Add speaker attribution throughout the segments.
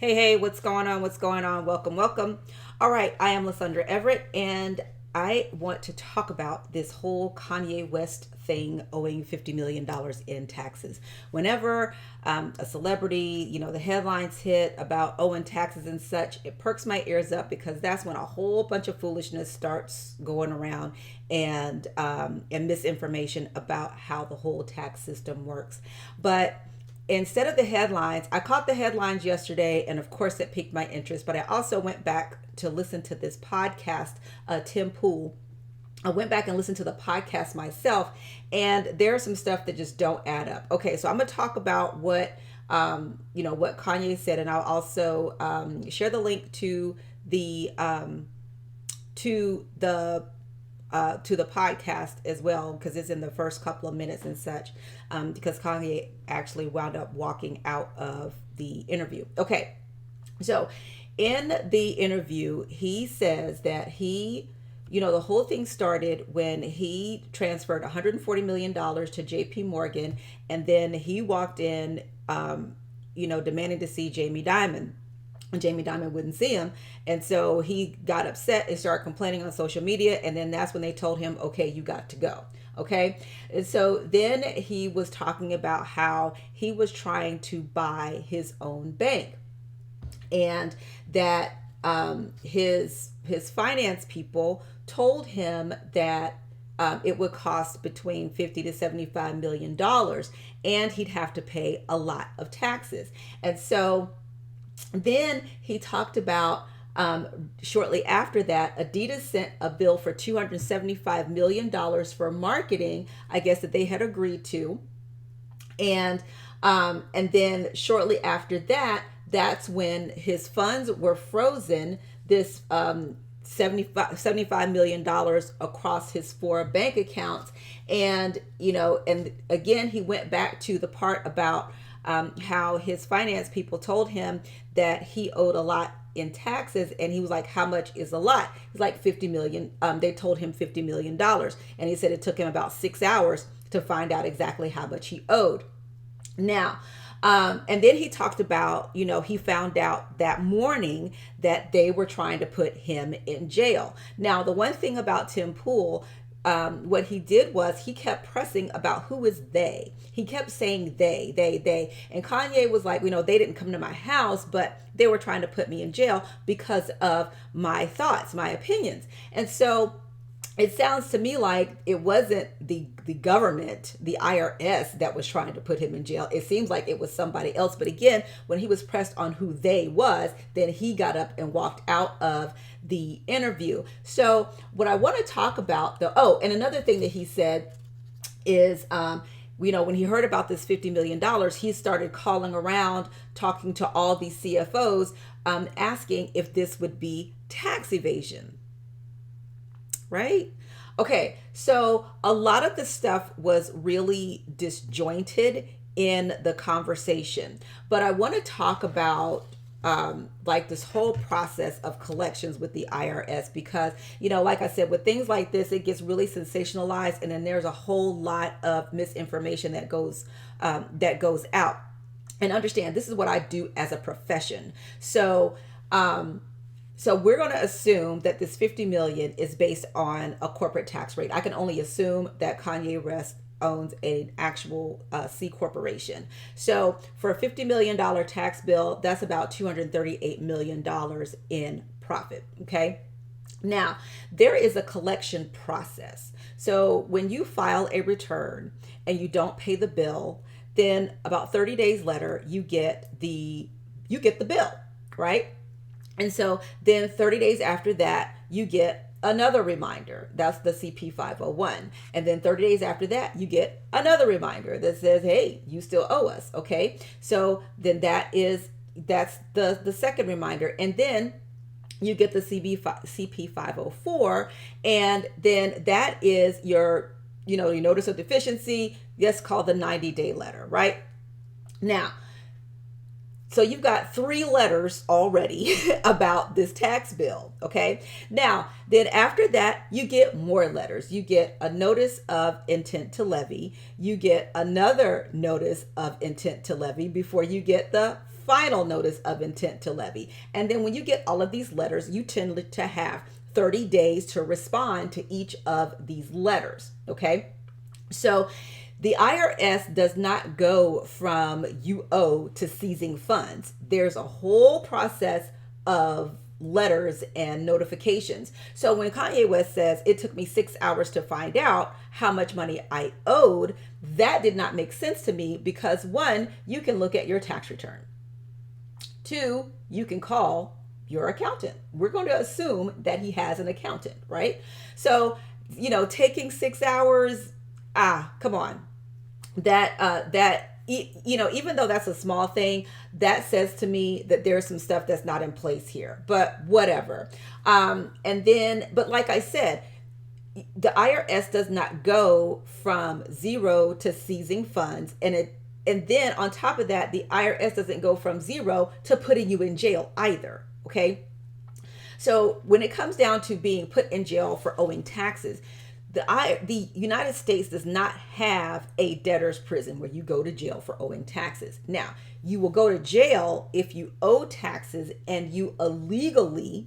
Speaker 1: Hey, what's going on? What's going on? Welcome, welcome. All right, I am Lysandra Everett, and I want to talk about this whole Kanye West thing owing $50 million in taxes. Whenever a celebrity, the headlines hit about owing taxes and such, it perks my ears up because that's when a whole bunch of foolishness starts going around and misinformation about how the whole tax system works. But instead of the headlines, I caught the headlines yesterday, and of course it piqued my interest. But I also went back to listen to this podcast, Tim Pool. I went back and listened to the podcast myself, and there's some stuff that just don't add up. Okay, so I'm gonna talk about what Kanye said, and I'll also share the link to the to the podcast as well, because it's in the first couple of minutes and such, because Kanye actually wound up walking out of the interview. Okay, so in the interview, he says that the whole thing started when he transferred $140 million to JP Morgan, and then he walked in, demanding to see Jamie Dimon. And Jamie Dimon wouldn't see him. And so he got upset and started complaining on social media. And then that's when they told him, okay, you got to go. Okay. And so then he was talking about how he was trying to buy his own bank, and that his finance people told him that it would cost between 50 to 75 million dollars, and he'd have to pay a lot of taxes. And so then he talked about, shortly after that, Adidas sent a bill for $275 million for marketing, I guess, that they had agreed to. And then shortly after that, that's when his funds were frozen, this $75 million across his four bank accounts. And again, he went back to the part about how his finance people told him that he owed a lot in taxes, and he was like, how much is a lot? It's like 50 million. They told him $50 million, and he said it took him about 6 hours to find out exactly how much he owed. Now, and then he talked about, he found out that morning that they were trying to put him in jail. Now, the one thing about Tim Pool, what he did was he kept pressing about who is they. He kept saying they. And Kanye was like, they didn't come to my house, but they were trying to put me in jail because of my thoughts, my opinions. And so it sounds to me like it wasn't the government, the IRS, that was trying to put him in jail. It seems like it was somebody else. But again, when he was pressed on who they was, then he got up and walked out of the interview. So what I want to talk about, and another thing that he said is, when he heard about this $50 million, he started calling around, talking to all these CFOs, asking if this would be tax evasion. Right? Okay, so a lot of the stuff was really disjointed in the conversation, but I want to talk about like this whole process of collections with the IRS, because like I said, with things like this, it gets really sensationalized, and then there's a whole lot of misinformation that goes out. And understand, this is what I do as a profession. So we're going to assume that this 50 million is based on a corporate tax rate. I can only assume that Kanye West owns an actual C corporation. So for a $50 million tax bill, that's about $238 million in profit. Okay. Now, there is a collection process. So when you file a return and you don't pay the bill, then about 30 days later, you get the bill, right? And so then 30 days after that, you get another reminder. That's the CP 501. And then 30 days after that, you get another reminder that says, hey, you still owe us. Okay. So then that's the second reminder. And then you get the CP 504. And then that is your notice of deficiency. That's called the 90-day letter, right? Now, So you've got 3 letters already about this tax bill. Okay. Now, then after that, you get more letters. You get a notice of intent to levy. You get another notice of intent to levy before you get the final notice of intent to levy. And then when you get all of these letters, you tend to have 30 days to respond to each of these letters. Okay. So the IRS does not go from you owe to seizing funds. There's a whole process of letters and notifications. So when Kanye West says it took me 6 hours to find out how much money I owed, that did not make sense to me because 1, you can look at your tax return. 2, you can call your accountant. We're going to assume that he has an accountant, right? So, taking 6 hours, come on. Even though that's a small thing, that says to me that there's some stuff that's not in place here, but whatever. But like I said, the IRS does not go from 0 to seizing funds. And then on top of that, the IRS doesn't go from 0 to putting you in jail either. So when it comes down to being put in jail for owing taxes, the United States does not have a debtor's prison where you go to jail for owing taxes. Now, you will go to jail if you owe taxes and you illegally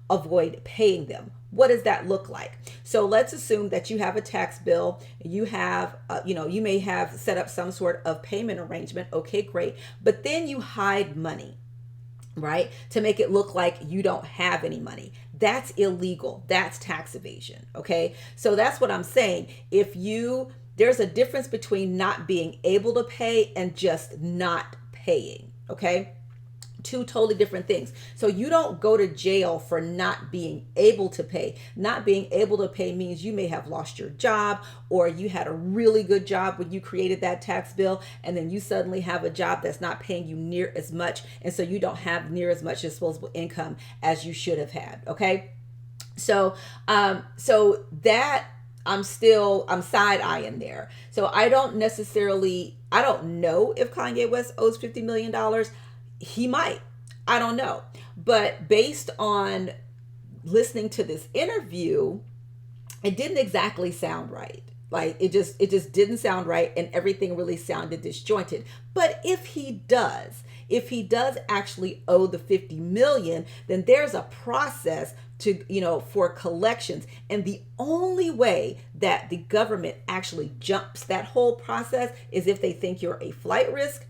Speaker 1: avoid paying them. What does that look like? So let's assume that you have a tax bill. You have, you may have set up some sort of payment arrangement. Okay, great. But then you hide money, right? To make it look like you don't have any money. That's illegal. That's tax evasion. Okay. So that's what I'm saying. There's a difference between not being able to pay and just not paying. Okay. 2 totally different things. So you don't go to jail for not being able to pay. Not being able to pay means you may have lost your job, or you had a really good job when you created that tax bill, and then you suddenly have a job that's not paying you near as much, and so you don't have near as much disposable income as you should have had. Okay. So that I'm side eyeing there. So I don't know if Kanye West owes $50 million. He might. I don't know. But based on listening to this interview, it didn't exactly sound right. Like it just didn't sound right, and everything really sounded disjointed. But if he does actually owe the 50 million, then there's a process for collections. And the only way that the government actually jumps that whole process is if they think you're a flight risk,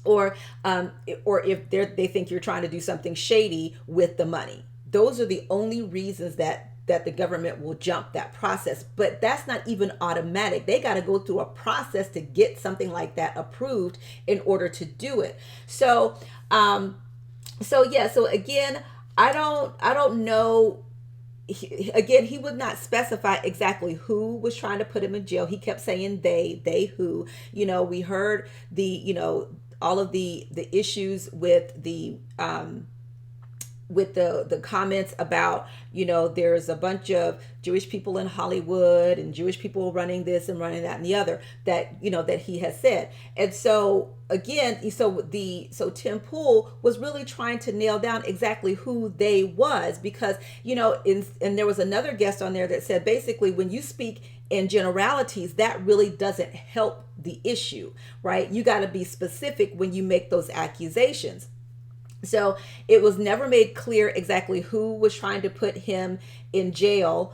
Speaker 1: or if they think you're trying to do something shady with the money. Those are the only reasons that the government will jump that process. But that's not even automatic. They got to go through a process to get something like that approved in order to do it. So again, I don't know. He would not specify exactly who was trying to put him in jail. He kept saying they who. We heard all of the issues with the comments about, there's a bunch of Jewish people in Hollywood and Jewish people running this and running that and the other that he has said. And so again, so Tim Pool was really trying to nail down exactly who they was, because, and there was another guest on there that said, basically, when you speak in generalities, that really doesn't help the issue, right? You got to be specific when you make those accusations. So it was never made clear exactly who was trying to put him in jail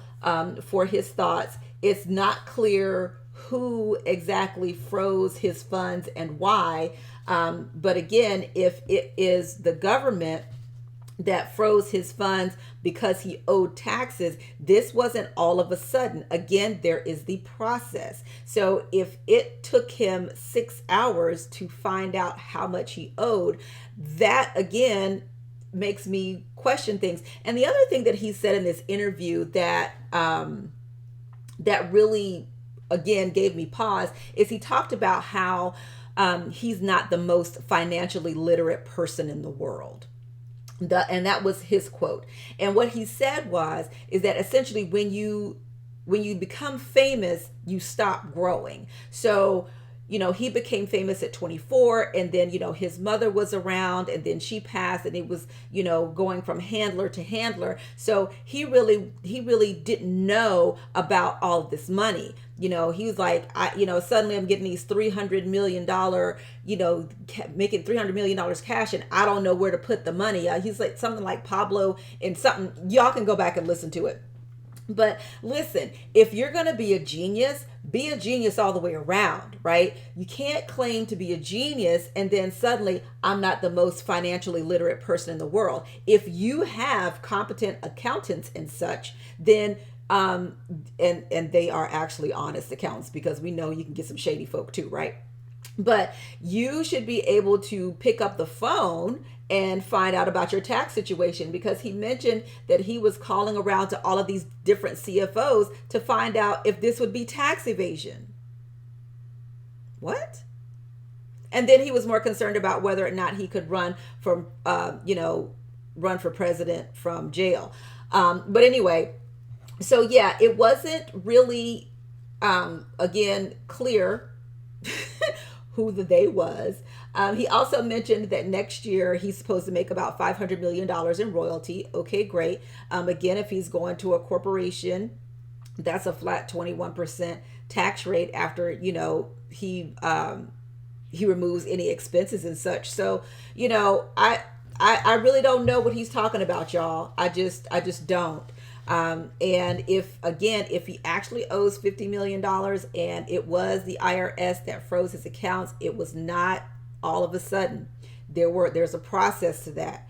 Speaker 1: for his thoughts. It's not clear who exactly froze his funds and why. But again, if it is the government that froze his funds because he owed taxes, this wasn't all of a sudden. Again, there is the process. So if it took him 6 hours to find out how much he owed, that again makes me question things. And the other thing that he said in this interview that really again gave me pause is he talked about how he's not the most financially literate person in the world. And that was his quote. And what he said is that essentially when you become famous, you stop growing. So he became famous at 24, and then, his mother was around, and then she passed, and it was, going from handler to handler. So he really didn't know about all of this money. He was like, suddenly I'm getting these $300 million, making $300 million cash, and I don't know where to put the money. He's like something like Pablo and something. Y'all can go back and listen to it. But listen, if you're going to be a genius all the way around, right? You can't claim to be a genius and then suddenly I'm not the most financially literate person in the world. If you have competent accountants and such, then and they are actually honest accountants, because we know you can get some shady folk too, right? But you should be able to pick up the phone and find out about your tax situation, because he mentioned that he was calling around to all of these different CFOs to find out if this would be tax evasion. What? And then he was more concerned about whether or not he could run for president from jail. But anyway, so yeah, it wasn't really, again, clear who the they was. He also mentioned that next year he's supposed to make about $500 million in royalty. Okay, great. Again, if he's going to a corporation, that's a flat 21% tax rate after, he removes any expenses and such. So, I really don't know what he's talking about, y'all. I just don't. And if he actually owes $50 million and it was the IRS that froze his accounts, it was not all of a sudden. There's a process to that.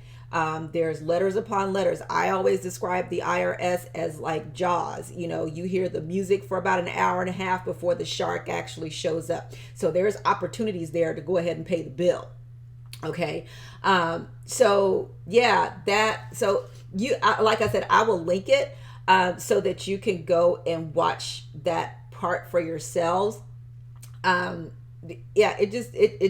Speaker 1: There's letters upon letters. I always describe the IRS as like Jaws. You hear the music for about an hour and a half before the shark actually shows up. So there's opportunities there to go ahead and pay the bill. Okay. So like I said, I will link it so that you can go and watch that part for yourselves. It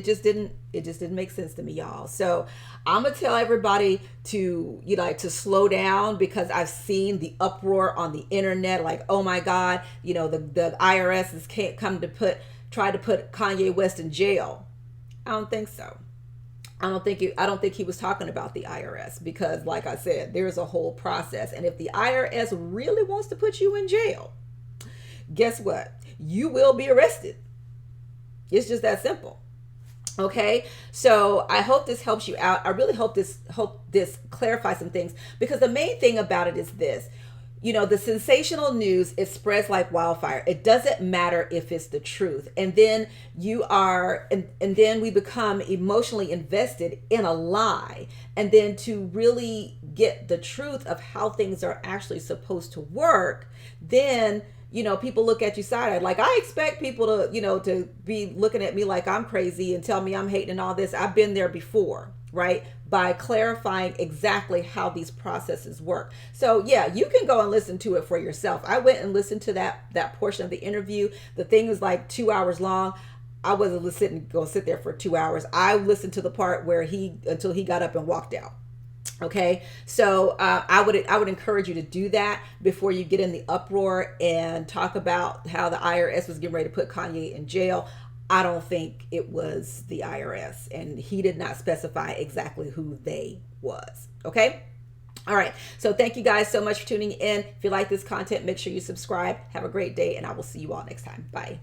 Speaker 1: just didn't make sense to me, y'all. So I'm gonna tell everybody to slow down, because I've seen the uproar on the internet, like, oh my God, the IRS can't try to put Kanye West in jail. I don't think so. I don't think he was talking about the IRS, because like I said, there's a whole process. And if the IRS really wants to put you in jail, guess what? You will be arrested. It's just that simple. Okay. So I hope this helps you out. I really hope this clarifies some things, because the main thing about it is this. The sensational news, it spreads like wildfire. It doesn't matter if it's the truth. And then and then we become emotionally invested in a lie. And then to really get the truth of how things are actually supposed to work, then, people look at you side-eyed. Like, I expect people to, to be looking at me like I'm crazy and tell me I'm hating and all this. I've been there before, right? By clarifying exactly how these processes work. So yeah, you can go and listen to it for yourself. I went and listened to that portion of the interview. The thing is like 2 hours long. I wasn't going to sit there for 2 hours. I listened to the part where until he got up and walked out. Okay, so I would encourage you to do that before you get in the uproar and talk about how the IRS was getting ready to put Kanye in jail. I don't think it was the IRS, and he did not specify exactly who they was. Okay. All right. So thank you guys so much for tuning in. If you like this content, make sure you subscribe. Have a great day, and I will see you all next time. Bye.